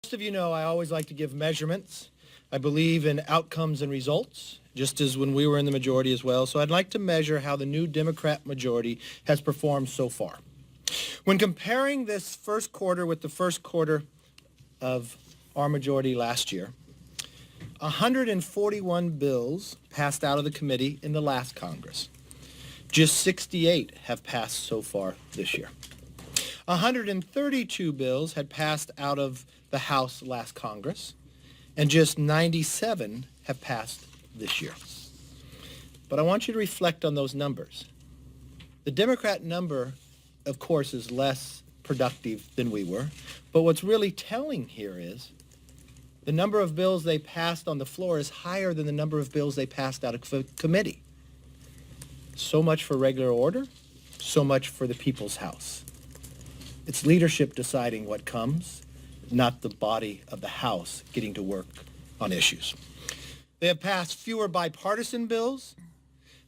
Most of you know I always like to give measurements. I believe in outcomes and results, just as when we were in the majority as well. So I'd like to measure how the new Democrat majority has performed so far. When comparing this first quarter with the first quarter of our majority last year, 141 bills passed out of the committee in the last Congress. Just 68 have passed so far this year. 132 bills had passed out of the House last Congress, and just 97 have passed this year. But I want you to reflect on those numbers. The Democrat number, of course, is less productive than we were, but what's really telling here is the number of bills they passed on the floor is higher than the number of bills they passed out of committee. So much for regular order, so much for the people's house. It's leadership deciding what comes, not the body of the House getting to work on issues. They have passed fewer bipartisan bills.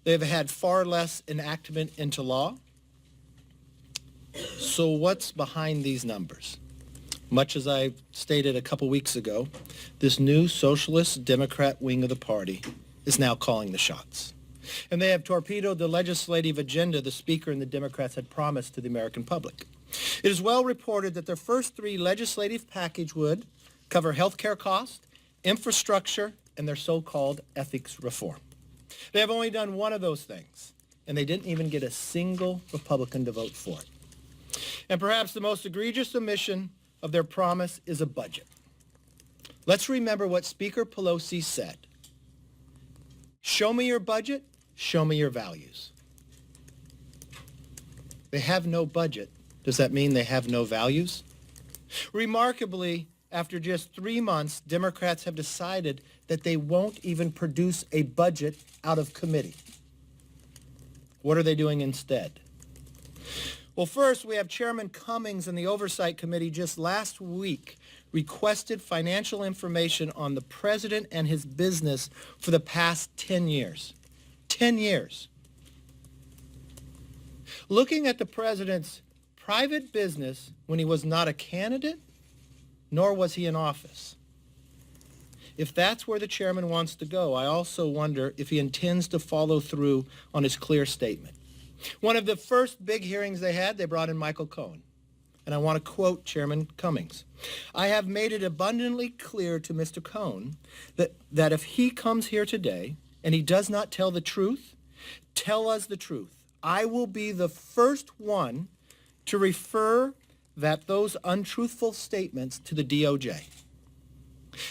They have had far less enactment into law. So what's behind these numbers? Much as I stated a couple weeks ago, this new socialist Democrat wing of the party is now calling the shots. And they have torpedoed the legislative agenda the Speaker and the Democrats had promised to the American public. It is well reported that their first three legislative package would cover health care costs, infrastructure, and their so-called ethics reform. They have only done one of those things, and they didn't even get a single Republican to vote for it. And perhaps the most egregious omission of their promise is a budget. Let's remember what Speaker Pelosi said. Show me your budget, show me your values. They have no budget. Does that mean they have no values? Remarkably, after just 3 months, Democrats have decided that they won't even produce a budget out of committee. What are they doing instead? Well, first, we have Chairman Cummings and the Oversight Committee just last week requested financial information on the president and his business for the past 10 years. 10 years. Looking at the president's private business when he was not a candidate, nor was he in office. If that's where the chairman wants to go, I also wonder if he intends to follow through on his clear statement. One of the first big hearings they had, they brought in Michael Cohen. And I want to quote Chairman Cummings. I have made it abundantly clear to Mr. Cohen that if he comes here today and he does not tell the truth, tell us the truth. I will be the first one to refer those untruthful statements to the DOJ.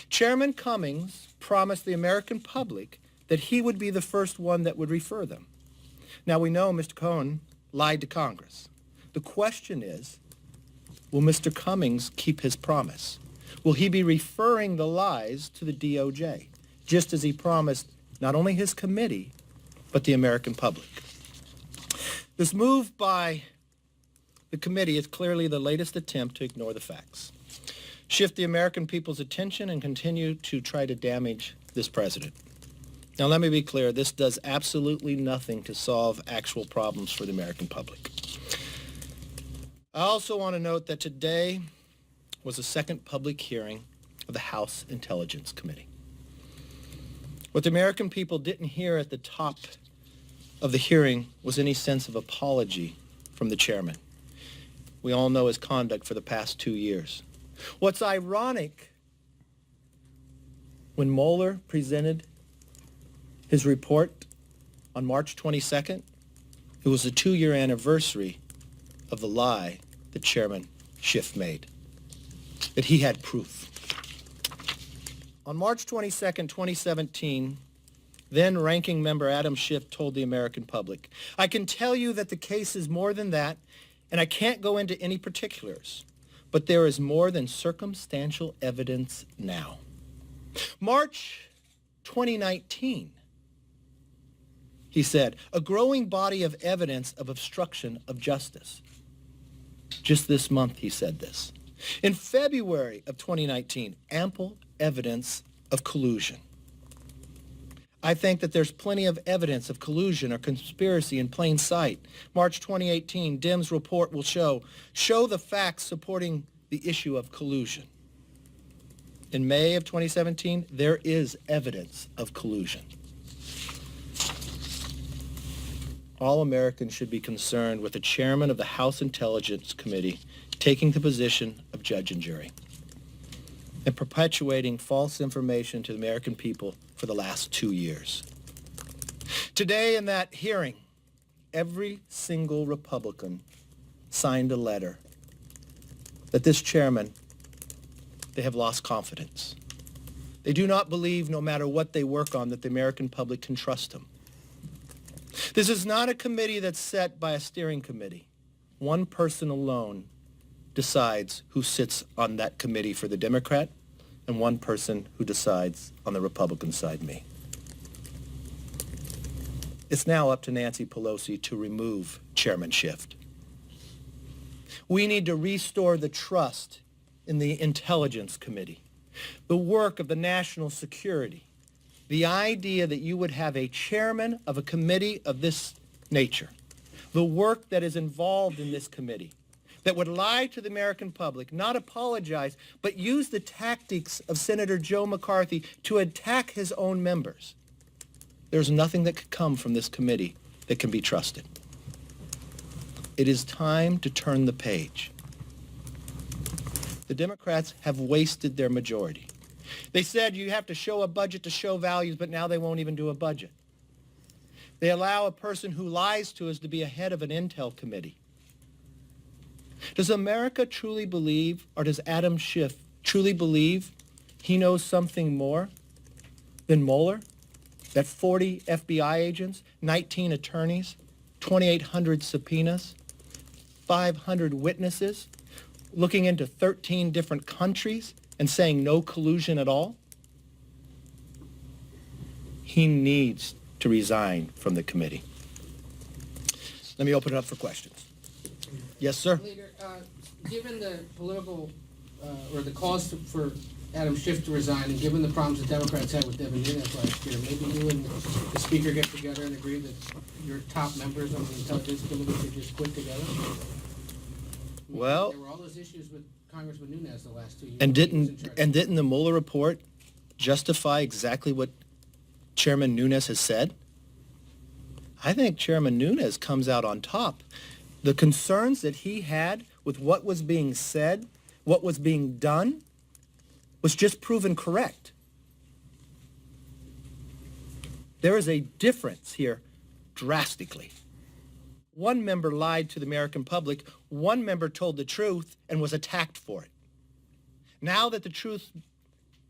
Chairman Cummings promised the American public that he would be the first one that would refer them. Now, we know Mr. Cohen lied to Congress. The question is, will Mr. Cummings keep his promise? Will he be referring the lies to the DOJ, just as he promised not only his committee, but the American public? This move by the committee is clearly the latest attempt to ignore the facts, shift the American people's attention, and continue to try to damage this president. Now, let me be clear. This does absolutely nothing to solve actual problems for the American public. I also want to note that today was the second public hearing of the House Intelligence Committee. What the American people didn't hear at the top of the hearing was any sense of apology from the chairman. We all know his conduct for the past 2 years. What's ironic, when Mueller presented his report on March 22nd, it was the 2-year anniversary of the lie that Chairman Schiff made, that he had proof. On March 22nd, 2017, then Ranking Member Adam Schiff told the American public, I can tell you that the case is more than that, and I can't go into any particulars, but there is more than circumstantial evidence now. March 2019, he said, a growing body of evidence of obstruction of justice. Just this month, he said this. In February of 2019, ample evidence of collusion. I think that there's plenty of evidence of collusion or conspiracy in plain sight. March 2018, Dems report will show the facts supporting the issue of collusion. in May of 2017, there is evidence of collusion. All Americans should be concerned with the chairman of the House Intelligence Committee taking the position of judge and jury and perpetuating false information to the American people for the last 2 years. Today in that hearing, every single Republican signed a letter that this chairman, they have lost confidence. They do not believe, no matter what they work on, that the American public can trust him. This is not a committee that's set by a steering committee. One person alone decides who sits on that committee for the Democrat, and one person who decides on the Republican side, me. It's now up to Nancy Pelosi to remove Chairman Schiff. We need to restore the trust in the Intelligence Committee, the work of the national security, the idea that you would have a chairman of a committee of this nature, the work that is involved in this committee, that would lie to the American public, not apologize, but use the tactics of Senator Joe McCarthy to attack his own members. There's nothing that could come from this committee that can be trusted. It is time to turn the page. The Democrats have wasted their majority. They said you have to show a budget to show values, but now they won't even do a budget. They allow a person who lies to us to be a head of an intel committee. Does America truly believe, or does Adam Schiff truly believe he knows something more than Mueller? That 40 FBI agents, 19 attorneys, 2,800 subpoenas, 500 witnesses, looking into 13 different countries and saying no collusion at all? He needs to resign from the committee. Let me open it up for questions. Yes, sir. Leader, given the political or the cause for Adam Schiff to resign, and given the problems the Democrats had with Devin Nunes last year, maybe you and the Speaker get together and agree that your top members on the Intelligence Committee should just quit together? Well, there were all those issues with Congressman Nunes the last 2 years. And didn't the Mueller report justify exactly what Chairman Nunes has said? I think Chairman Nunes comes out on top. The concerns that he had with what was being said, what was being done, was just proven correct. There is a difference here drastically. One member lied to the American public. One member told the truth and was attacked for it. Now that the truth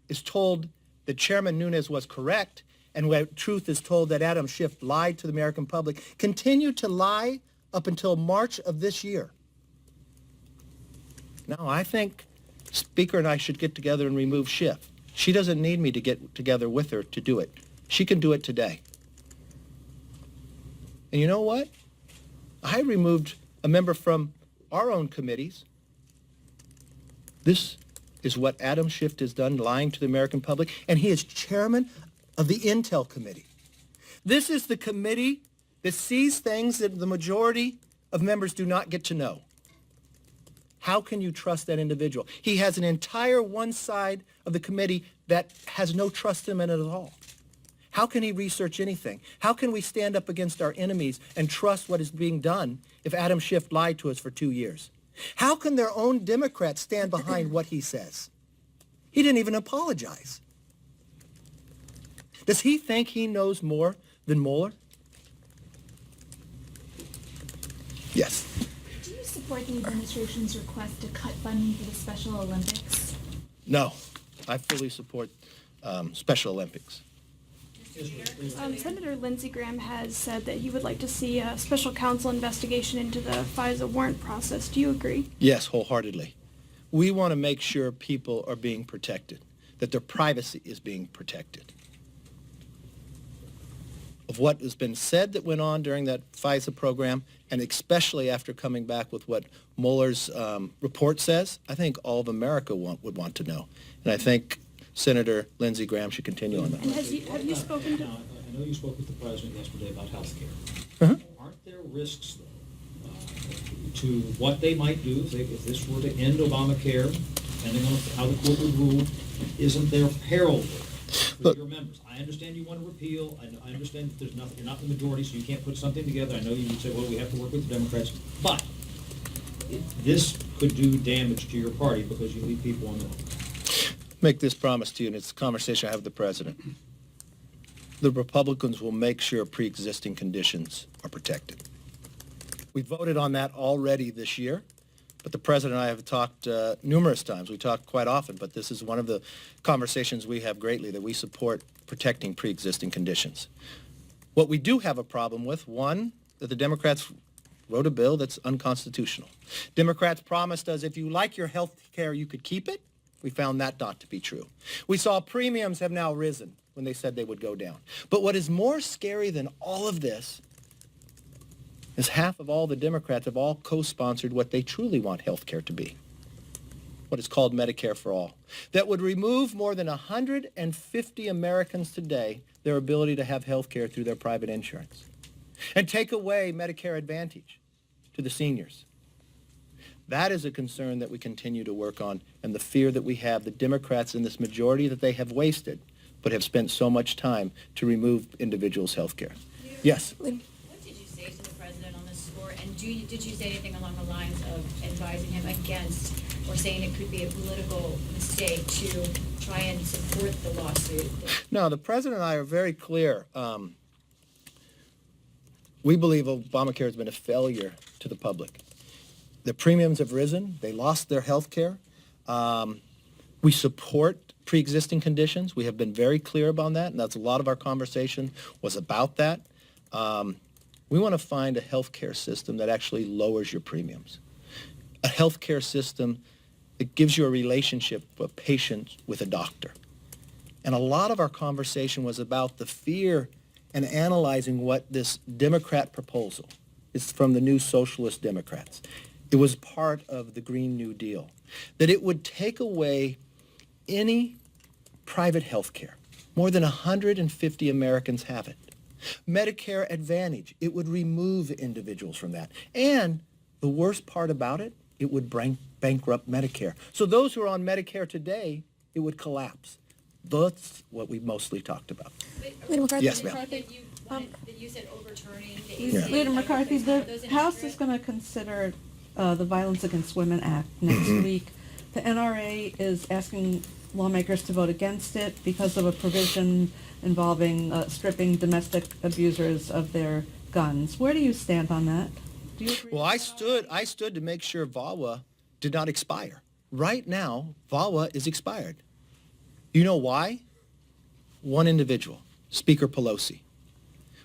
is told that Chairman Nunes was correct, and where truth is told that Adam Schiff lied to the American public, continued to lie up until March of this year. Now, I think Speaker and I should get together and remove Schiff. She doesn't need me to get together with her to do it. She can do it today. And you know what? I removed a member from our own committees. This is what Adam Schiff has done, lying to the American public, and he is chairman of the Intel Committee. This is the committee that sees things that the majority of members do not get to know. How can you trust that individual? He has an entire one side of the committee that has no trust in him at all. How can he research anything? How can we stand up against our enemies and trust what is being done if Adam Schiff lied to us for 2 years? How can their own Democrats stand behind what he says? He didn't even apologize. Does he think he knows more than Mueller? Yes. Do you support the administration's request to cut funding for the Special Olympics? No. I fully support Special Olympics. Senator Lindsey Graham has said that he would like to see a special counsel investigation into the FISA warrant process. Do you agree? Yes, wholeheartedly. We want to make sure people are being protected, that their privacy is being protected. Of what has been said that went on during that FISA program, and especially after coming back with what Mueller's report says, I think all of America would want to know. And I think Senator Lindsey Graham should continue on that. And have you spoken to... I know you spoke with the President yesterday about health care. Uh-huh. Aren't there risks, though, to what they might do if this were to end Obamacare, depending on how the court would rule, isn't there peril there for Look. your members? I understand you want to repeal. I understand that there's nothing, you're not the majority, so you can't put something together. I know you would say, well, we have to work with the Democrats, but this could do damage to your party because you leave people on the hook. Make this promise to you, and it's a conversation I have with the president. The Republicans will make sure pre-existing conditions are protected. We voted on that already this year, but the president and I have talked numerous times. We talk quite often, but this is one of the conversations we have greatly, that we support protecting pre-existing conditions. What we do have a problem with, one, that the Democrats wrote a bill that's unconstitutional. Democrats promised us if you like your health care, you could keep it. We found that not to be true. We saw premiums have now risen when they said they would go down. But what is more scary than all of this is half of all the Democrats have all co-sponsored what they truly want health care to be, what is called Medicare for All, that would remove more than 150 Americans today their ability to have health care through their private insurance, and take away Medicare Advantage to the seniors. That is a concern that we continue to work on, and the fear that we have, the Democrats in this majority that they have wasted, but have spent so much time to remove individuals' health care. Yes? What did you say to the president on this score? And did you say anything along the lines of advising him against or saying it could be a political mistake to try and support the lawsuit? No, the president and I are very clear. We believe Obamacare has been a failure to the public. The premiums have risen. They lost their health care. We support pre-existing conditions. We have been very clear about that, and that's a lot of our conversation was about that. We want to find a health care system that actually lowers your premiums. A health care system that gives you a relationship, a patient with a doctor. And a lot of our conversation was about the fear and analyzing what this Democrat proposal is from the New Socialist Democrats. It was part of the Green New Deal, that it would take away any private health care. More than 150 Americans have it. Medicare Advantage, it would remove individuals from that. And the worst part about it, it would bankrupt Medicare. So those who are on Medicare today, it would collapse. That's what we mostly talked about. Leader McCarthy. Yes, ma'am. That you said overturning the Yeah. ACA. Leader McCarthy, the Those House is inaccurate? going to consider the Violence Against Women Act next week. The NRA is asking lawmakers to vote against it because of a provision involving stripping domestic abusers of their guns. Where do you stand on that? Do you agree? Well, I stood to make sure VAWA did not expire. Right now, VAWA is expired. You know why? One individual, Speaker Pelosi.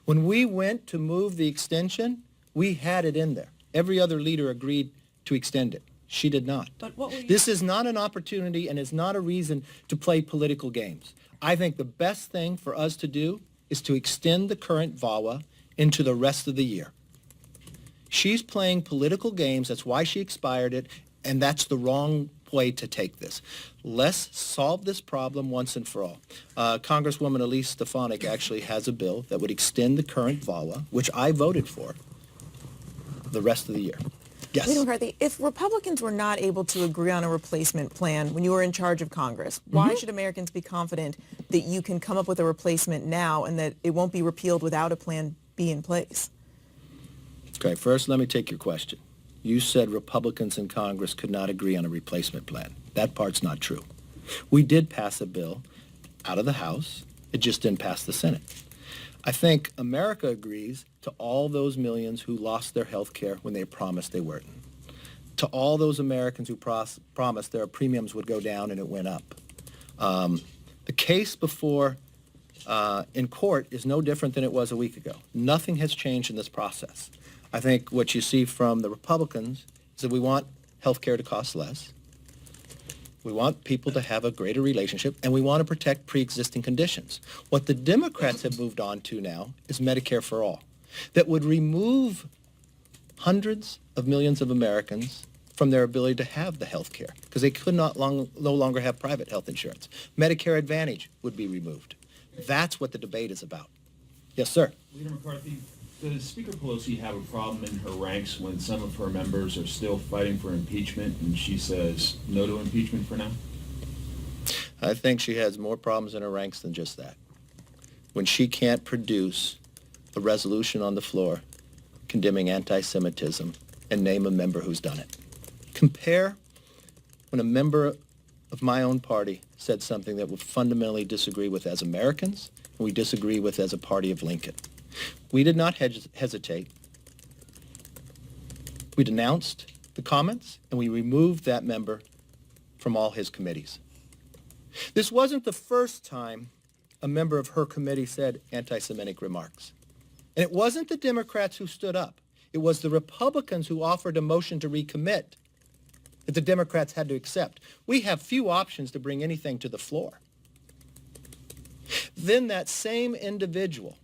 When we went to move the extension, we had it in there. Every other leader agreed to extend it. She did not. But what were you? This is not an opportunity and is not a reason to play political games. I think the best thing for us to do is to extend the current VAWA into the rest of the year. She's playing political games. That's why she expired it, and that's the wrong way to take this. Let's solve this problem once and for all. Congresswoman Elise Stefanik actually has a bill that would extend the current VAWA, which I voted for, the rest of the year. Yes. Leader McCarthy, if Republicans were not able to agree on a replacement plan when you were in charge of Congress, why should Americans be confident that you can come up with a replacement now and that it won't be repealed without a plan B in place? Okay, first let me take your question. You said Republicans in Congress could not agree on a replacement plan. That part's not true. We did pass a bill out of the House. It just didn't pass the Senate. I think America agrees to all those millions who lost their health care when they promised they weren't. To all those Americans who promised their premiums would go down and it went up. The case before in court is no different than it was a week ago. Nothing has changed in this process. I think what you see from the Republicans is that we want health care to cost less. We want people to have a greater relationship, and we want to protect pre-existing conditions. What the Democrats have moved on to now is Medicare for All, that would remove hundreds of millions of Americans from their ability to have the health care because they could no longer have private health insurance. Medicare Advantage would be removed. That's what the debate is about. Yes, sir. Leader McCarthy, does Speaker Pelosi have a problem in her ranks when some of her members are still fighting for impeachment and she says no to impeachment for now? I think she has more problems in her ranks than just that. When she can't produce a resolution on the floor condemning anti-Semitism and name a member who's done it. Compare when a member of my own party said something that we fundamentally disagree with as Americans and we disagree with as a party of Lincoln. We did not hesitate. We denounced the comments and we removed that member from all his committees. This wasn't the first time a member of her committee said anti-Semitic remarks. And it wasn't the Democrats who stood up. It was the Republicans who offered a motion to recommit that the Democrats had to accept. We have few options to bring anything to the floor. Then that same individual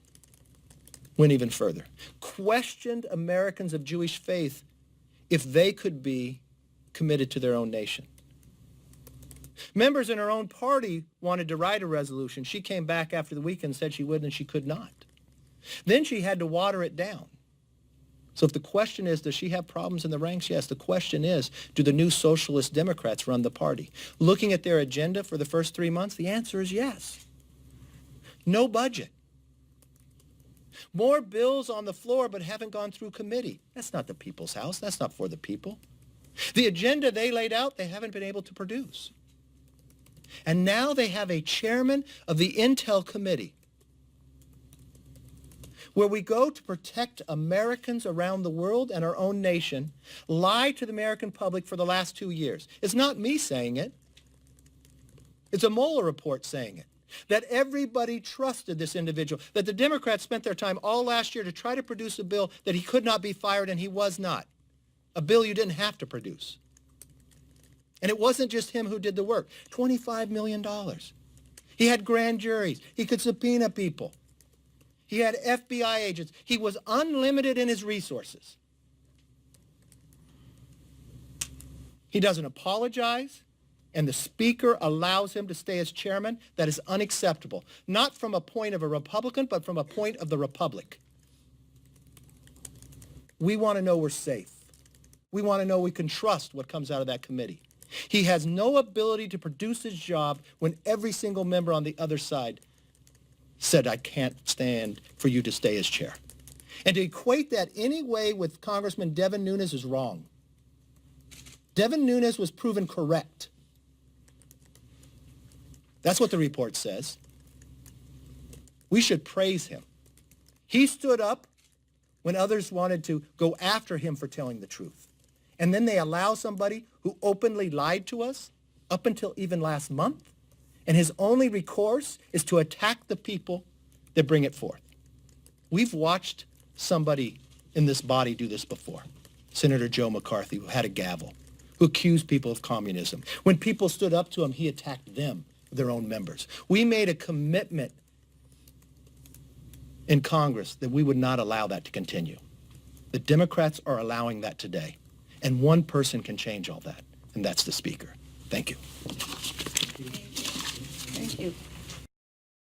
went even further, questioned Americans of Jewish faith if they could be committed to their own nation. Members in her own party wanted to write a resolution. She came back after the weekend and said she would, and she could not. Then she had to water it down. So if the question is, does she have problems in the ranks? Yes. The question is, do the new socialist Democrats run the party? Looking at their agenda for the first 3 months, the answer is yes. No budget. More bills on the floor but haven't gone through committee. That's not the people's house. That's not for the people. The agenda they laid out, they haven't been able to produce. And now they have a chairman of the Intel Committee where we go to protect Americans around the world and our own nation, lie to the American public for the last 2 years. It's not me saying it. It's a Mueller report saying it. That everybody trusted this individual, that the Democrats spent their time all last year to try to produce a bill that he could not be fired, and he was not. A bill you didn't have to produce. And it wasn't just him who did the work. $25 million. He had grand juries. He could subpoena people. He had FBI agents. He was unlimited in his resources. He doesn't apologize, and the Speaker allows him to stay as chairman. That is unacceptable. Not from a point of a Republican, but from a point of the Republic. We want to know we're safe. We want to know we can trust what comes out of that committee. He has no ability to produce his job when every single member on the other side said, I can't stand for you to stay as chair. And to equate that any way with Congressman Devin Nunes is wrong. Devin Nunes was proven correct. That's what the report says. We should praise him. He stood up when others wanted to go after him for telling the truth. And then they allow somebody who openly lied to us up until even last month, and his only recourse is to attack the people that bring it forth. We've watched somebody in this body do this before. Senator Joe McCarthy, who had a gavel, who accused people of communism. When people stood up to him, he attacked them, their own members. We made a commitment in Congress that we would not allow that to continue. The Democrats are allowing that today. And one person can change all that, and that's the Speaker. Thank you. Thank you.